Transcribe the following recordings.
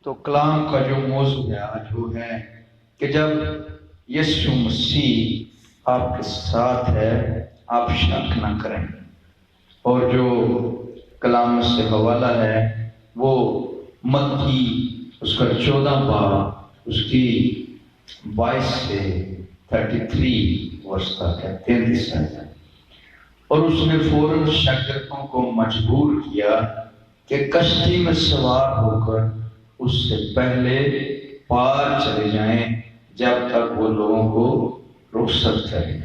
تو کلام کا جو موضوع ہے آج وہ ہے کہ جب یسوع مسیح آپ کے ساتھ ہے آپ شک نہ کریں. اور جو کلام سے حوالہ ہے وہ متی اس کا 14 باب اس کی 22 سے 33 ورس تک ہے، 33 ہے. اور اس نے فوراً شاگردوں کو مجبور کیا کہ کشتی میں سوار ہو کر اس سے پہلے پار چلے جائیں جب تک وہ لوگوں کو رخصت کرے.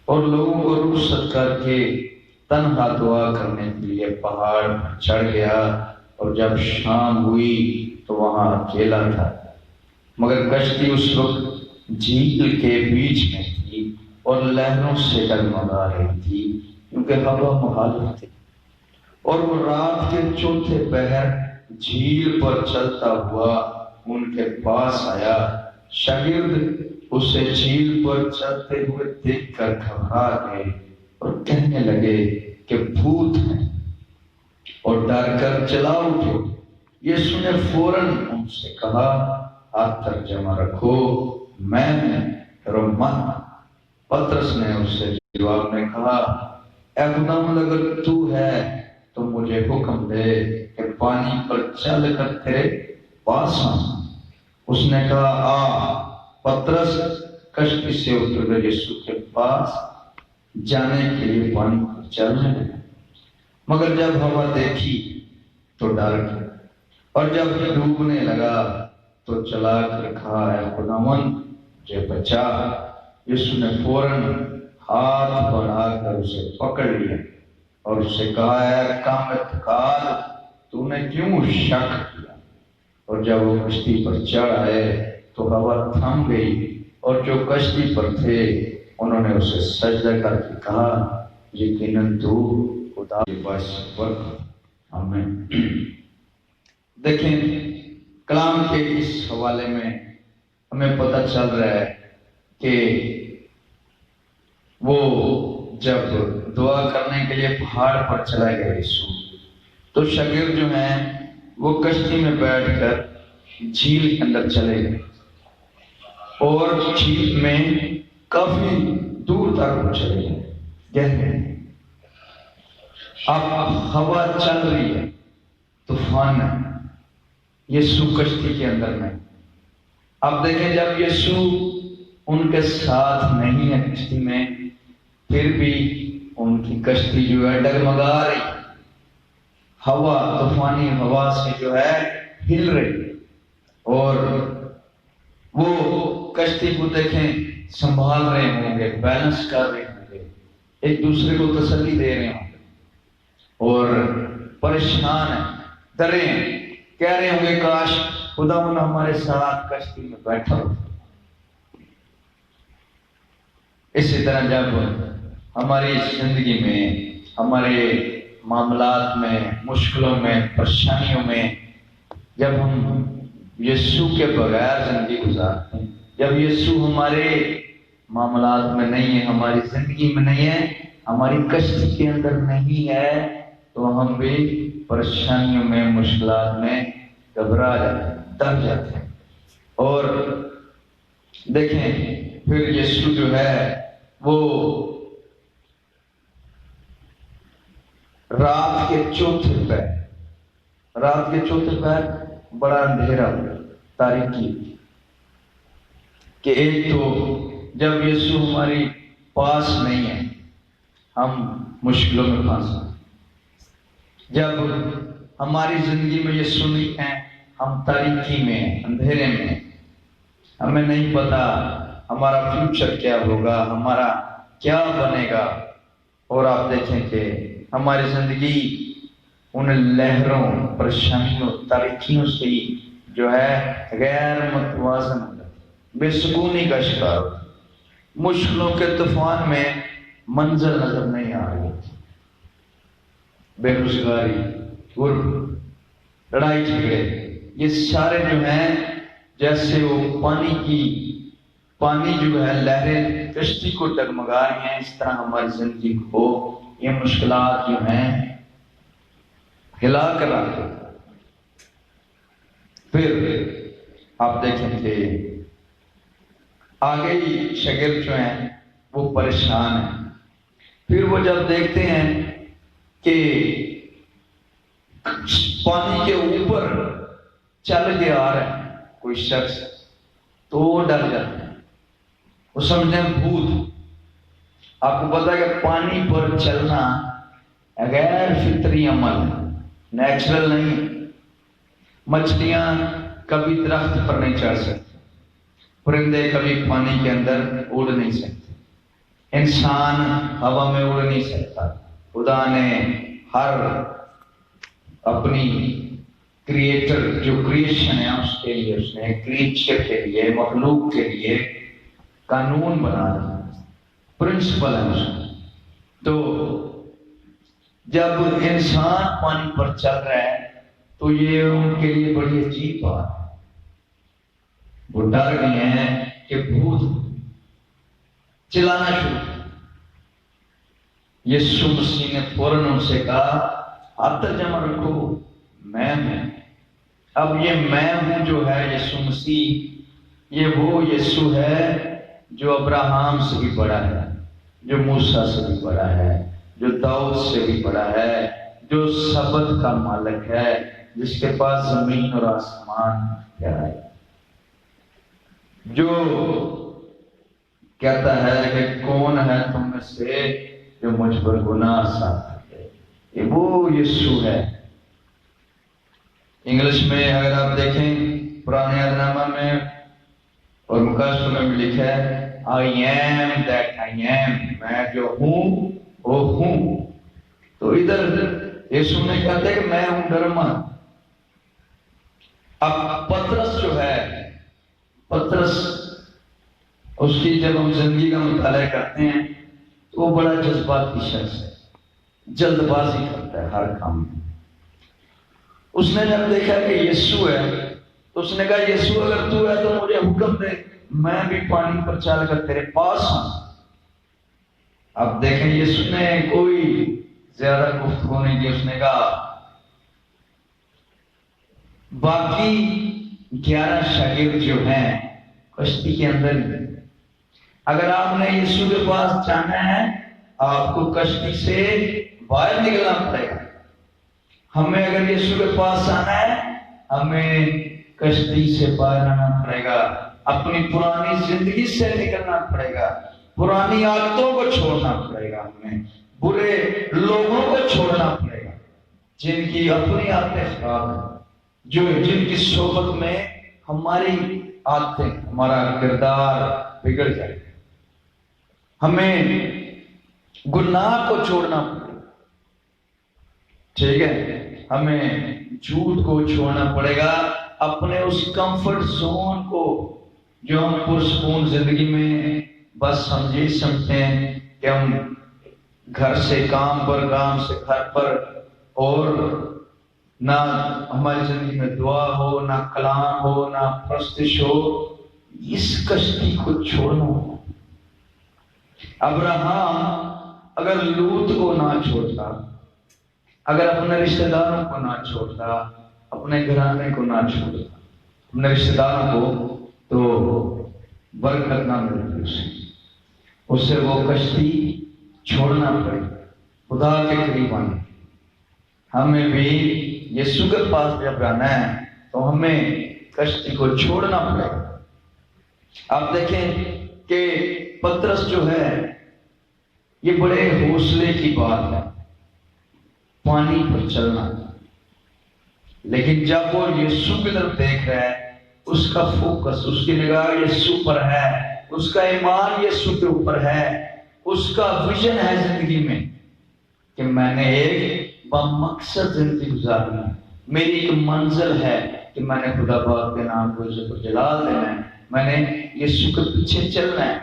اور لوگوں کو رخصت کر کے تنہا دعا کرنے کے لیے پہاڑ پر چڑھ گیا. اور جب شام ہوئی تو وہاں اکیلا تھا، مگر کشتی اس وقت جھیل کے بیچ میں تھی اور لہروں سے ڈگمگا رہی تھی کیونکہ ہوا مخالف تھی. اور وہ رات کے چوتھے پہر جھیل پر چلتا ہوا ان کے پاس آیا. شاگرد اسے جھیل پر چلتے ہوئے دیکھ کر گھبرا گئے اور کہنے لگے کہ بھوت ہیں، اور ڈر کر چلا اٹھے. یسوع نے فوراً ان سے کہا ہاتھ ترجمہ رکھو، میں نے ڈرو مت. پطرس نے اس سے جواب میں کہا اے خداوند اگر تو ہے تو مجھے حکم دے کہ پانی پر چل کر تیرے پاس آؤں. اس نے کہا آ. پطرس کشتی سے اتر کر یسوع کے پاس جانے کے لیے پانی پر چلنے لگا، مگر جب ہوا دیکھی تو ڈر گیا، اور جب ڈوبنے لگا تو چلا کر کہا اے خداوند مجھے بچا. یسوع نے فوراً ہاتھ بڑھا کر اسے پکڑ لیا اور اسے کہا اے کم اعتقاد تو نے کیوں شک کیا. اور جب وہ کشتی پر چڑھ آئے تو ہوا تھم گئی، اور جو کشتی پر تھے انہوں نے اسے سجدہ کر کے کہا یقیناً تو خدا کے بس پر. آمین. دیکھیں کلام کے اس حوالے میں ہمیں پتہ چل رہا ہے کہ وہ جب دعا کرنے کے لیے پہاڑ پر چلا گیا یسوع، تو شاگرد جو ہیں وہ کشتی میں بیٹھ کر جھیل کے اندر چلے گئے، اور جھیل میں کافی دور تک وہ چلے گئے گہرے. اب ہوا چل رہی ہے، طوفان ہے، یسوع کشتی کے اندر میں. اب دیکھیں جب یسوع ان کے ساتھ نہیں ہے کشتی میں، پھر بھی ان کی کشتی جو ہے ڈگمگا رہی، ہوا طوفانی ہوا سے جو ہے ہل رہی. اور وہ کشتی کو دیکھیں سنبھال رہے ہوں گے، بیلنس کر رہے ہوں گے، ایک دوسرے کو تسلی دے رہے ہوں گے، اور پریشان ہیں، ڈرے ہیں، کہہ رہے ہوں گے کاش خداوند ہمارے ساتھ کشتی میں بیٹھا ہو. اسی طرح جب ہماری زندگی میں، ہمارے معاملات میں، مشکلوں میں، پریشانیوں میں جب ہم یسوع کے بغیر زندگی گزارتے ہیں، جب یسوع ہمارے معاملات میں نہیں ہے، ہماری زندگی میں نہیں ہے، ہماری کشتی کے اندر نہیں ہے، تو ہم بھی پریشانیوں میں، مشکلات میں گھبرا جاتے ہیں، ڈر جاتے ہیں. اور دیکھیں پھر یسوع جو ہے وہ رات کے چوتھے پہر بڑا اندھیرا ہوا، تاریکی، کہ ایک تو جب یسوع ہماری پاس نہیں ہے ہم مشکلوں میں پھنس ہیں، جب ہماری زندگی میں یسوع نہیں ہے ہم تاریکی میں، اندھیرے میں، ہمیں نہیں پتا ہمارا فیوچر کیا ہوگا، ہمارا کیا بنے گا. اور آپ دیکھیں کہ ہماری زندگی ان لہروں، پریشانیوں، تاریکیوں سے جو ہے غیر متوازن ہو جاتی، بے سکونی کا شکار ہوتی. مشکلوں کے طوفان میں منزل نظر نہیں آ رہی، بے روزگاری، غربت، لڑائی جھگڑے، یہ سارے جو ہیں جیسے وہ پانی جو ہے لہریں کشتی کو ڈگمگا رہی ہیں، اس طرح ہماری زندگی کو یہ مشکلات جو ہیں ہلا کر رکھ دیتا۔ پھر آپ دیکھیں کہ آگے ہی شاگرد جو ہیں وہ پریشان ہیں۔ پھر وہ جب دیکھتے ہیں کہ پانی کے اوپر چل کے آ رہا ہے کوئی شخص، تو وہ ڈر جاتے ہیں، وہ سمجھتے ہیں بھوت۔ آپ کو پتا ہے کہ پانی پر چلنا غیر فطری عمل ہے، نیچرل نہیں۔ مچھلیاں کبھی درخت پر نہیں چڑھ سکتی، پرندے کبھی پانی کے اندر اڑ نہیں سکتے، انسان ہوا میں اڑ نہیں سکتا۔ خدا نے ہر اپنی کریٹر جو کریشن ہے اس کے لیے، اس نے کریچر کے لیے، مخلوق کے لیے قانون بنا دیا، پرنسپل ہے اس میں۔ تو جب انسان پانی پر چل رہا ہے تو یہ ان کے لیے بڑی عجیب بات ہے۔ وہ ڈر گئے ہیں کہ بھوت، چلانا شروع کیا۔ یسوع مسیح نے فوراً ان سے کہا ہاتھ جمع رکھو، میں ہوں۔ اب یہ میں ہوں جو ہے یسوع مسیح، یہ وہ یسوع ہے جو ابراہم سے بھی بڑا ہے، جو موسیٰ سے بھی بڑا ہے، جو داؤد سے بھی بڑا ہے، جو سبت کا مالک ہے، جس کے پاس زمین اور آسمان ہے، جو کہتا ہے کہ کون ہے تم میں سے جو مجھ پر گناہ ساتھ ہے۔ یہ وہ یسوع ہے۔ انگلش میں اگر آپ دیکھیں پرانے عہد نامہ میں اور مکاشفہ میں بھی لکھا ہے I am that I am، میں جو ہوں وہ ہوں۔ تو ادھر یسوع نے کہتے کہ میں ہوں، ڈر مت۔ اب پترس جو ہے، پترس اس کی جب ہم زندگی کا مطالعہ کرتے ہیں تو وہ بڑا جذباتی شخص ہے، جلد بازی کرتا ہے ہر کام میں۔ اس نے جب دیکھا کہ یسوع ہے تو اس نے کہا یسوع اگر تو ہے تو مجھے حکم دے، میں بھی پانی پر چل کر تیرے پاس ہوں۔ اب دیکھیں یسوع نے کوئی زیادہ گفتگو نہیں کی، اس نے کہا باقی 11 شاگرد جو ہیں کشتی کے اندر ہی، اگر آپ نے یسوع کے پاس جانا ہے آپ کو کشتی سے باہر نکلنا پڑے گا۔ ہمیں اگر یسوع کے پاس آنا ہے ہمیں کشتی سے باہر آنا پڑے گا، اپنی پرانی زندگی سے نکلنا پڑے گا، پرانی عادتوں کو چھوڑنا پڑے گا، ہمیں برے لوگوں کو چھوڑنا پڑے گا جن کی اپنی عادتیں خراب ہیں، جن کی صحبت میں ہماری عادتیں، ہمارا کردار بگڑ جائے۔ ہمیں گناہ کو چھوڑنا پڑے گا، ٹھیک ہے، ہمیں جھوٹ کو چھوڑنا پڑے گا، اپنے اس کمفرٹ زون کو جو ہم پرسکون زندگی میں بس ہم یہ سمجھتے ہیں کہ ہم گھر سے کام پر، کام سے گھر پر، اور نہ ہماری زندگی میں دعا ہو، نہ کلام ہو، نہ پرستش ہو، اس کشتی کو چھوڑنا ہو۔ ابراہیم اگر لوط کو نہ چھوڑتا، اگر اپنے رشتہ داروں کو نہ چھوڑتا، اپنے گھرانے کو نہ چھوڑتا، اپنے رشتہ داروں کو، تو برکت نہ ملتی اسے وہ کشتی چھوڑنا پڑے۔ خدا کے قریب آنے، ہمیں بھی یسوع کے پاس جب جانا ہے تو ہمیں کشتی کو چھوڑنا پڑے گا۔ آپ دیکھیں کہ پترس جو ہے یہ بڑے حوصلے کی بات ہے پانی پر چلنا، لیکن جب وہ یسوع کی طرف دیکھ رہا ہے، اس کا فوکس، اس کی نگاہ یسوع پر ہے، اس کا ایمان یسوع کے اوپر ہے، اس کا ویژن ہے زندگی میں کہ میں نے ایک بمقصد زندگی گزارنی ہے، میری ایک منزل ہے کہ میں نے خدا پاک کے نام کو عزت و جلال دینا ہے، میں نے یسوع کے پیچھے چلنا ہے،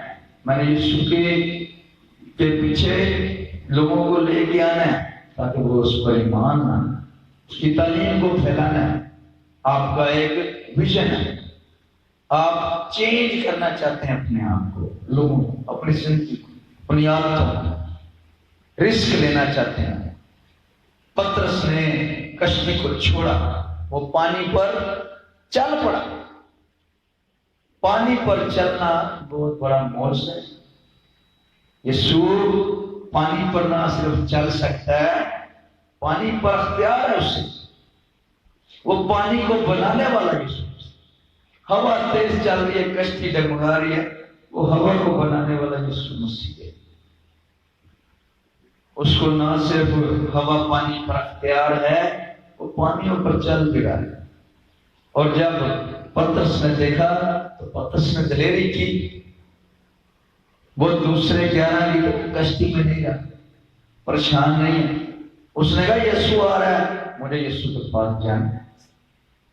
میں نے یسوع کے پیچھے لوگوں کو لے کے آنا ہے تاکہ وہ اس پر ایمان لانا، اس کی تعلیم کو پھیلانا ہے۔ آپ کا ایک ویژن ہے، آپ چینج کرنا چاہتے ہیں اپنے آپ کو، لوگوں کو، اپنی زندگی کو، اپنی عادتوں کو، رسک لینا چاہتے ہیں۔ پترس نے کشتی کو چھوڑا، وہ پانی پر چل پڑا۔ پانی پر چلنا بہت بڑا معجزہ ہے۔ یسوع پانی پر نہ صرف چل سکتا ہے، پانی پر اختیار ہے اسے۔ وہ پانی کو بنانے والا یسوع۔ ہوا تیز چل رہی ہے، کشتی ڈگمگا رہی ہے، وہ ہوا کو بنانے والا یسوع مسیح ہے۔ اس کو نہ صرف ہوا پانی پر اختیار ہے، وہ پانیوں پر چل بھی رہا ہے۔ اور جب پترس نے دیکھا تو پترس نے دلیری کی، وہ دوسرے 11 کی کشتی میں نہیں گیا، پریشان نہیں ہے۔ اس نے کہا یسوع آ رہا ہے، مجھے یسوع کے پاس جانا ہے۔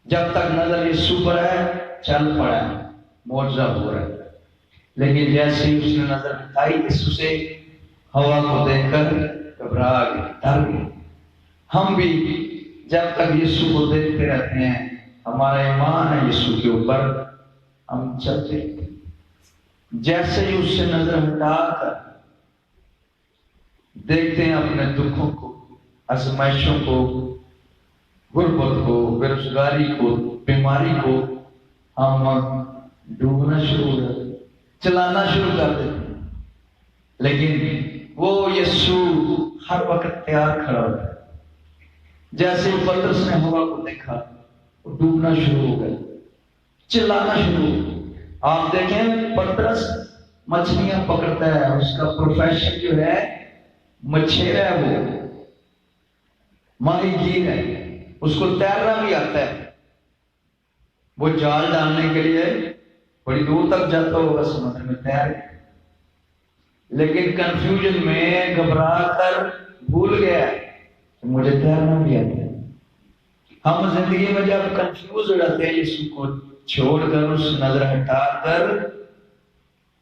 جب تک نظر یسوع پر ہے چل پڑا ہے، معجزہ ہو رہا ہے۔ لیکن جیسے ہی اس نے نظر ہٹائی یسوع سے، ہوا کو دیکھ کر گھبرا گئے، ڈر گئے۔ ہم بھی جب تک یسوع کو دیکھتے رہتے ہیں، ہمارا ایمان ہے یسوع کے اوپر، ہم چلتے ہیں۔ جیسے ہی اس سے نظر ہٹا کر دیکھتے ہیں اپنے دکھوں کو، آزمائشوں کو، غربت کو، بے روزگاری کو، بیماری کو، ہم ڈوبنا شروع ہو جاتے ہیں، چلانا شروع کر دیتے ہیں۔ لیکن وہ یسوع ہر وقت تیار کھڑا ہوتا ہے۔ جیسے ہی پترس نے ہوا کو دیکھا، وہ ڈوبنا شروع ہو گیا، چلانا شروع ہو گیا۔ آپ دیکھیں پترس مچھلیاں پکڑتا ہے، اس کا پروفیشن جو ہے مچھیرا ہے، وہ ماہی گیر ہے، اس کو تیرنا بھی آتا ہے۔ وہ جال ڈالنے کے لیے بڑی دور تک جاتا ہوگا سمندر میں تیر، لیکن کنفیوژن میں گھبرا کر بھول گیا کہ مجھے تیرنا بھی آتا ہے۔ ہم زندگی میں جب کنفیوز ہو جاتے ہیں، یسوع کو چھوڑ کر، اس نظر ہٹا کر،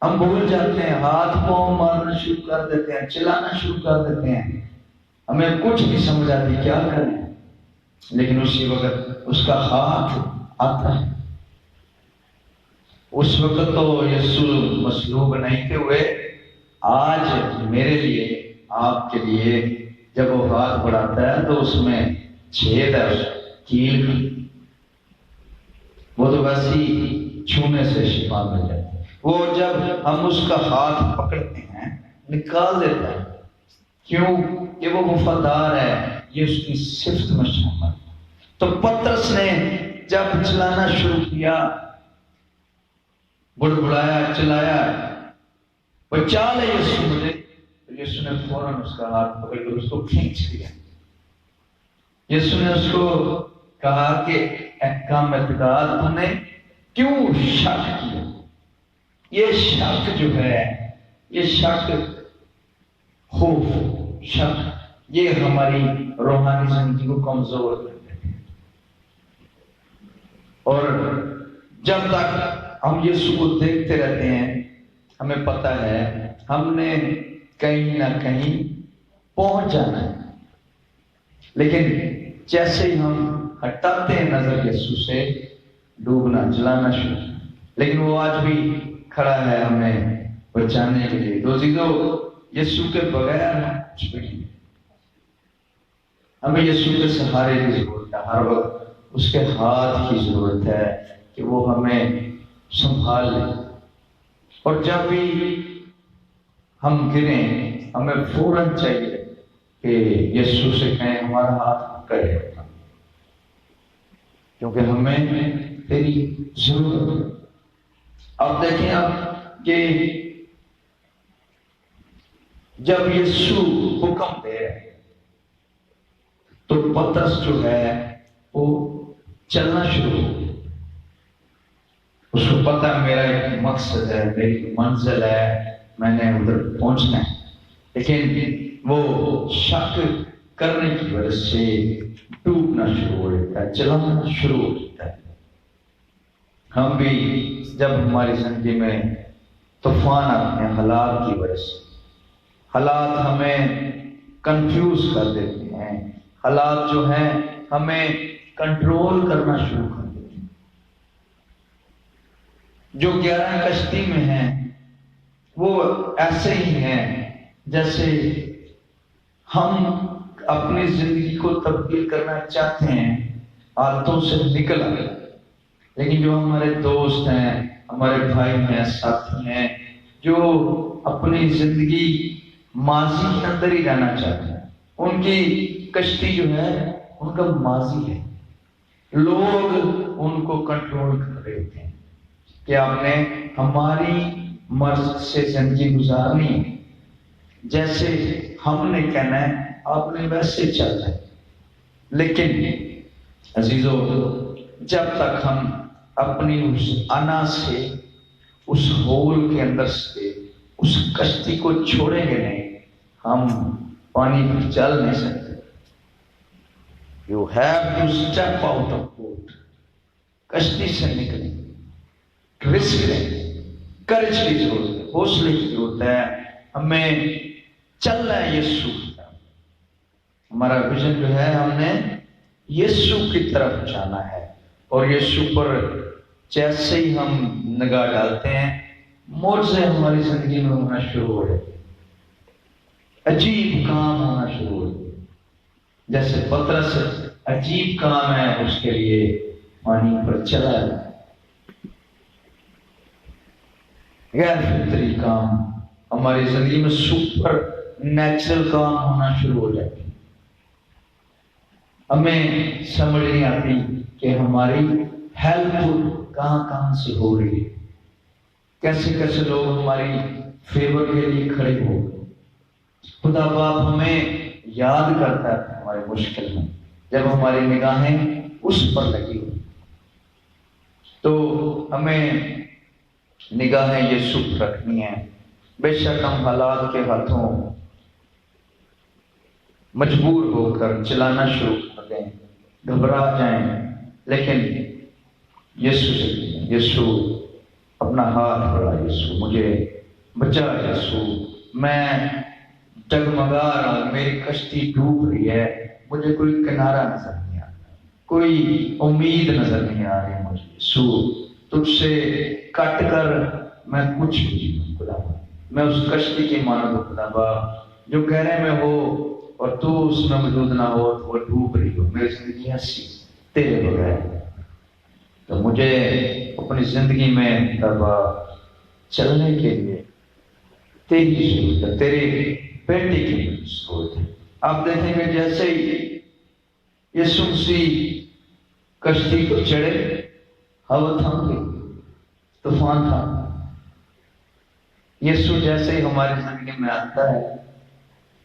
ہم بھول جاتے ہیں، ہاتھ پاؤں مارنا شروع کر دیتے ہیں، چلانا شروع کر دیتے ہیں، ہمیں کچھ نہیں سمجھ آتی کیا کریں۔ لیکن اسی وقت اس کا ہاتھ آتا ہے۔ اس وقت تو یسوع مصلوب نہیں تھے ہوئے، آج میرے لیے، آپ کے لیے جب وہ ہاتھ بڑھاتا ہے تو اس میں چھید ہے، کیل کی، وہ تو ویسے ہی چھونے سے شفا مل جاتی ہے۔ وہ جب ہم اس کا ہاتھ پکڑتے ہیں نکال دیتا ہے، کیوں کہ وہ وفادار ہے، یہ اس کی صفت میں شامل ہے۔ تو پترس نے جب چلانا شروع کیا، بڑبڑایا، چلایا، بچا لے یسوع مجھے، تو یسوع نے فوراً اس کا ہاتھ پکڑ کر اس کو کھینچ لیا۔ یسوع نے اس کو کہا کہ احکام اعتقاد تم نے کیوں شک کیا؟ یہ شک جو ہے، یہ شک، خوف، شک، یہ ہماری روحانی زندگی کو کمزور کر دیتے ہیں۔ اور جب تک ہم یسوع کو دیکھتے رہتے ہیں، ہمیں پتہ ہے ہم نے کہیں نہ کہیں پہنچ جانا ہے۔ لیکن جیسے ہی ہم ہٹاتے ہیں نظر یسوع سے، ڈوبنا، جلانا شروع۔ لیکن وہ آج بھی کھڑا ہے ہمیں بچانے کے لیے۔ دوستو، یسوع کے بغیر ہم کچھ بھی نہیں۔ ہمیں یسوع کے سہارے کی ضرورت ہے، ہر وقت اس کے ہاتھ کی ضرورت ہے کہ وہ ہمیں سنبھال لے۔ اور جب بھی ہم گریں، ہمیں فوراً چاہیے کہ یسوع سے کہیں ہمارا ہاتھ پکڑے، کیونکہ ہمیں تیری ضرورت ہے۔ اب دیکھیں آپ کہ جب یسوع حکم دے رہے تو پترس جو ہے وہ چلنا شروع ہو گیا۔ اس کو پتہ ہے میرا ایک مقصد ہے، میری منزل ہے، میں نے ادھر پہنچنا ہے۔ لیکن وہ شک کرنے کی وجہ سے ڈوبنا شروع ہو جاتا ہے، چلانا شروع ہو جاتا ہے۔ ہم بھی جب ہماری زندگی میں طوفان آتے ہیں حالات کی وجہ سے، حالات ہمیں کنفیوز کر دیتے ہیں، حالات جو ہیں ہمیں کنٹرول کرنا شروع کر دیتے ہیں۔ جو 11 کشتی میں ہیں وہ ایسے ہی ہیں جیسے ہم اپنی زندگی کو تبدیل کرنا چاہتے ہیں، عادتوں سے نکل آئے، لیکن جو ہمارے دوست ہیں، ہمارے بھائی ہیں، ساتھی ہیں، جو اپنی زندگی ماضی کے اندر ہی رہنا چاہتے ہیں، ان کی کشتی جو ہے ان کا ماضی ہے، لوگ ان کو کنٹرول کر رہے ہوتے ہیں کہ آپ نے ہماری مرض سے زندگی گزارنی ہے، جیسے ہم نے کہنا ہے آپ نے ویسے چلنا ہے۔ لیکن عزیزو، جب تک ہم اپنی اس انا سے، اس ہول کے اندر سے اس کشتی کو چھوڑیں گے نہیں، ہم پانی پر چل نہیں سکتے۔ You have to step out of boat، کشتی سے نکلیں، رسک لیں، کرج کی ضرورت ہے، حوصلے کی ضرورت ہے، ہمیں چلنا ہے یسوع کی طرف۔ ہمارا ویژن جو ہے، ہم نے یسوع کی طرف جانا ہے، اور یسوع پر جیسے ہی ہم نگاہ ڈالتے ہیں، معجزے ہماری زندگی میں ہونا شروع ہو جاتے ہیں، عجیب کام ہونا شروع ہو جاتے ہیں۔ جیسے پترس عجیب کام ہے اس کے لیے پانی پر چلا ہے، غیر فطری کام ہماری زندگی میں سپر نیچرل کام ہونا شروع ہو جاتے ہیں۔ ہمیں سمجھ نہیں آتی کہ ہماری ہیلپ کہاں سے ہو رہی ہے، کیسے کیسے لوگ ہماری فیور کے لیے کھڑے ہو گئے۔ خدا باپ ہمیں یاد کرتا ہے ہماری مشکل میں، جب ہماری نگاہیں اس پر لگی ہوئی، تو ہمیں نگاہیں یسوع پر رکھنی ہیں۔ بے شک ہم حالات کے ہاتھوں مجبور ہو کر چلانا شروع کر دیں، گھبرا جائیں، لیکن یسوع سے کہیں، یسوع اپنا ہاتھ بڑھا، یسوع مجھے بچا، یسوع میں ڈگمگا رہا، میری کشتی ڈوب رہی ہے، مجھے کوئی کنارہ نظر نہیں آ رہا، کوئی امید نظر نہیں آ رہی مجھے، یسوع تجھ سے کٹ کر میں کچھ بھی نہیں، خدا میں اس کشتی کی مانند ہوں، خدا باپ جو گہرے میں ہو اور تو اس میں موجود نہ ہو، وہ ڈوب رہی ہو، میری زندگی ایسی تیرے بغیر، تو مجھے اپنی زندگی میں خدا چلنے کے لیے تیری ضرورت ہے، تیری بیٹی کی ضرورت ہے۔ آپ دیکھیں گے جیسے ہی یسوع مسیح کشتی پر چڑھے، ہوا تھم گئی، طوفان تھا۔ یسوع جیسے ہی ہماری زندگی میں آتا ہے،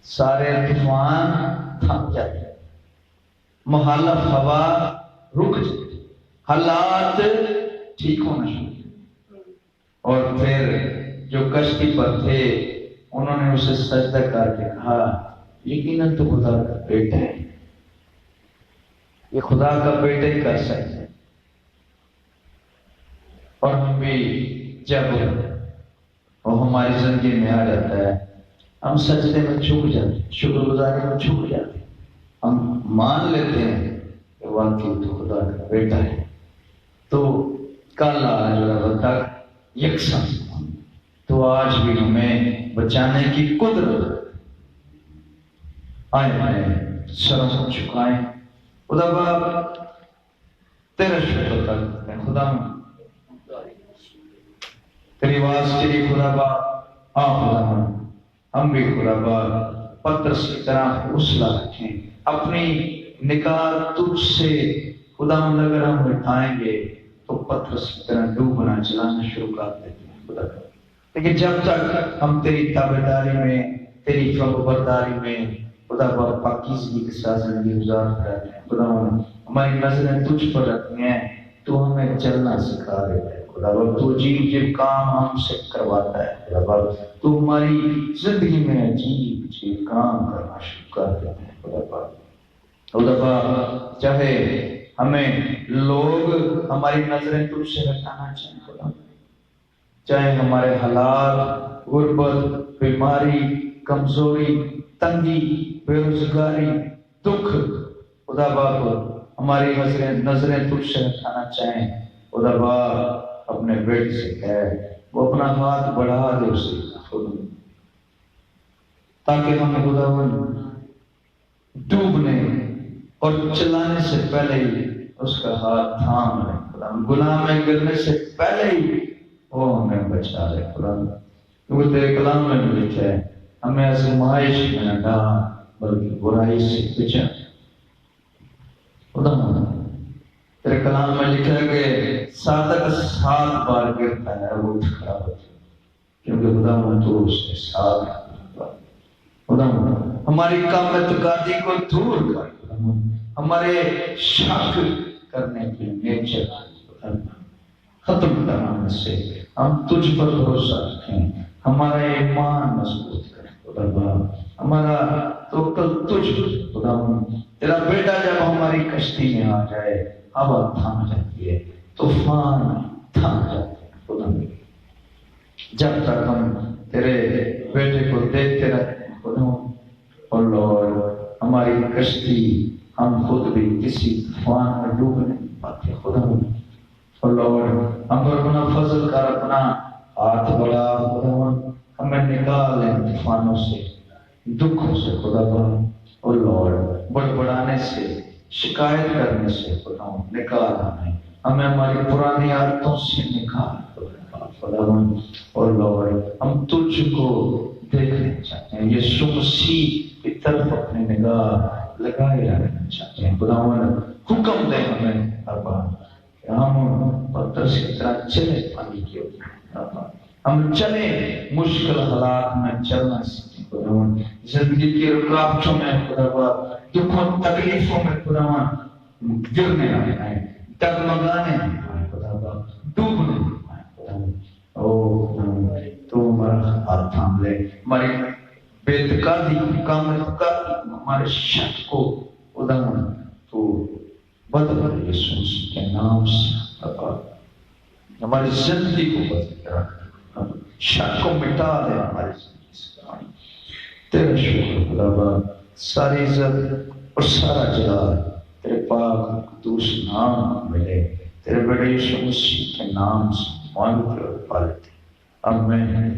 سارے طوفان تھم جاتے ہیں، مخالف ہوا رک جاتی، حالات ٹھیک ہونا شروع، اور پھر جو کشتی پر تھے انہوں نے اسے سجدہ کر کے کہا، یقیناً تو خدا کا بیٹا ہے، یہ خدا کا بیٹا ہی کر سکتے ہیں۔ اور ہم بھی جب وہ ہماری زندگی میں آ جاتا ہے، ہم سجدے میں جھک جاتے ہیں، شکر گزاری میں جھک جاتے ہیں، ہم مان لیتے ہیں کہ واقعی تو خدا کا بیٹا ہے، تو کل آج اور تک یکساں، تو آج بھی ہمیں بچانے کی قدرت ہے۔ آئے سروں کو جھکائیں، خدا باپ تیرا شکر کرتے ہیں، خدا تیری آواز کے لیے خدا باپ خدا ہم بھی خدا باپ پترس کی طرح حوصلہ رکھیں، اپنی نگاہ تجھ سے خدا اگر ہم اٹھائیں گے تو پترس کی طرح ڈوبنا چلانا شروع کر دیتے ہیں خدا کا۔ لیکن جب تک ہم تیری تابعداری میں، تیری فرمانبرداری میں خدا باپ پاکیزگی کے ساتھ زندگی گزارتے رہتے ہیں، خدا ہماری نظریں تجھ پر رکھتی ہیں، تو ہمیں چلنا سکھا دیتا ہے خدا باپ، تو عجیب کام ہم سے کرواتا ہے خدا باپ، تو ہماری زندگی میں عجیب کام کرنا شروع کر دیتا ہے خدا باپ۔ خدا باپ چاہے ہمیں لوگ ہماری نظریں تجھ سے ہٹانا چاہیں خدا، چاہے ہمارے حالات، غربت، بیماری، کمزوری، تنگی، بے روزگاری، دکھ، خدا باپ ہماری نظریں تجھ سے ہٹانا چاہیں، خدا باپ اپنے بیٹے سے کہے وہ اپنا ہاتھ بڑھا دے اسے، تاکہ ہم خدا ڈوبنے اور چلانے سے پہلے ہی اس کا ہاتھ تھام لے خدا، گناہ میں گرنے سے پہلے ہی وہ ہمیں بچا لے خدا، کیونکہ تیرے کلام میں بھی لکھا ہے ہمیں آزمائش میں نہ ڈال بلکہ برائی سے بچا خدا۔ تیرے کلام میں لکھا ہے کہ صادق 7 بار گرتا ہے وہ اٹھ کھڑا ہوتا ہے، کیونکہ خدا تو اس کے ساتھ خدا ہماری کم اعتقادی کو دور کر، ہمارے شک کرنے کی نیچر ختم کرانے سے ہم تجھ پر بھروسہ رکھیں، ہمارا ایمان مضبوط کریں خدا، ہمارا توکل تجھ پر خدا۔ تیرا بیٹا جب ہماری کشتی میں آ جائے ہوا تھم جاتی ہے، طوفان تھم جاتے ہیں خدا۔ جب تک ہم تیرے بیٹے کو دیکھتے رہتے ہیں خدا، اور لوگ ہماری کشتی ہم خود بھی کسی طوفان میں ڈوب نہیں پاتے خدا، اور لوگ ہم پر اپنا فضل کر، اپنا ہاتھ بڑھا خدا، ہمیں نکال لیں طوفانوں سے، دکھوں سے خدا، اور لوگ بڑبڑانے سے، شکایت کرنے سے خدا نکال ہمیں ہماری پرانی عادتوں سے نکال خدا، اور لوگ ہم تجھ کو دیکھنا چاہتے ہیں، یسوع مسیح کی طرف اپنی نگاہ لگائے رکھنا چاہتے ہیں خدا۔ حکم دے ہمیں ابا کہ ہم پترس کی طرح چلے پانی کے اوپر، ہم چلے مشکل حالات میں چلنا سیکھیں خدا، زندگی کی رکاوٹوں میں خدا، دکھوں تکلیفوں میں خدا گرنے نہ آئے، ڈگمگانے نہ آئے خدا، ڈوبنے نہ آئے خدا۔ او تو ہمارا ہاتھ تھام لے، ہماری بے اعتقادی کو، کام اعتقادی کو، ہمارے شک کو خدا تو بدل یسوع کے نام سے، ہماری زندگی کو بدل کے رکھ، شک کو مٹا دے ہماری زندگی سے۔ تیرا شکر خدا، ساری عزت اور سارا جلال تیرے پاک قدوس نام ملے، تیرے بڑے یسوع مسیح کے نام سے مانگتے اور پالتے، آمین۔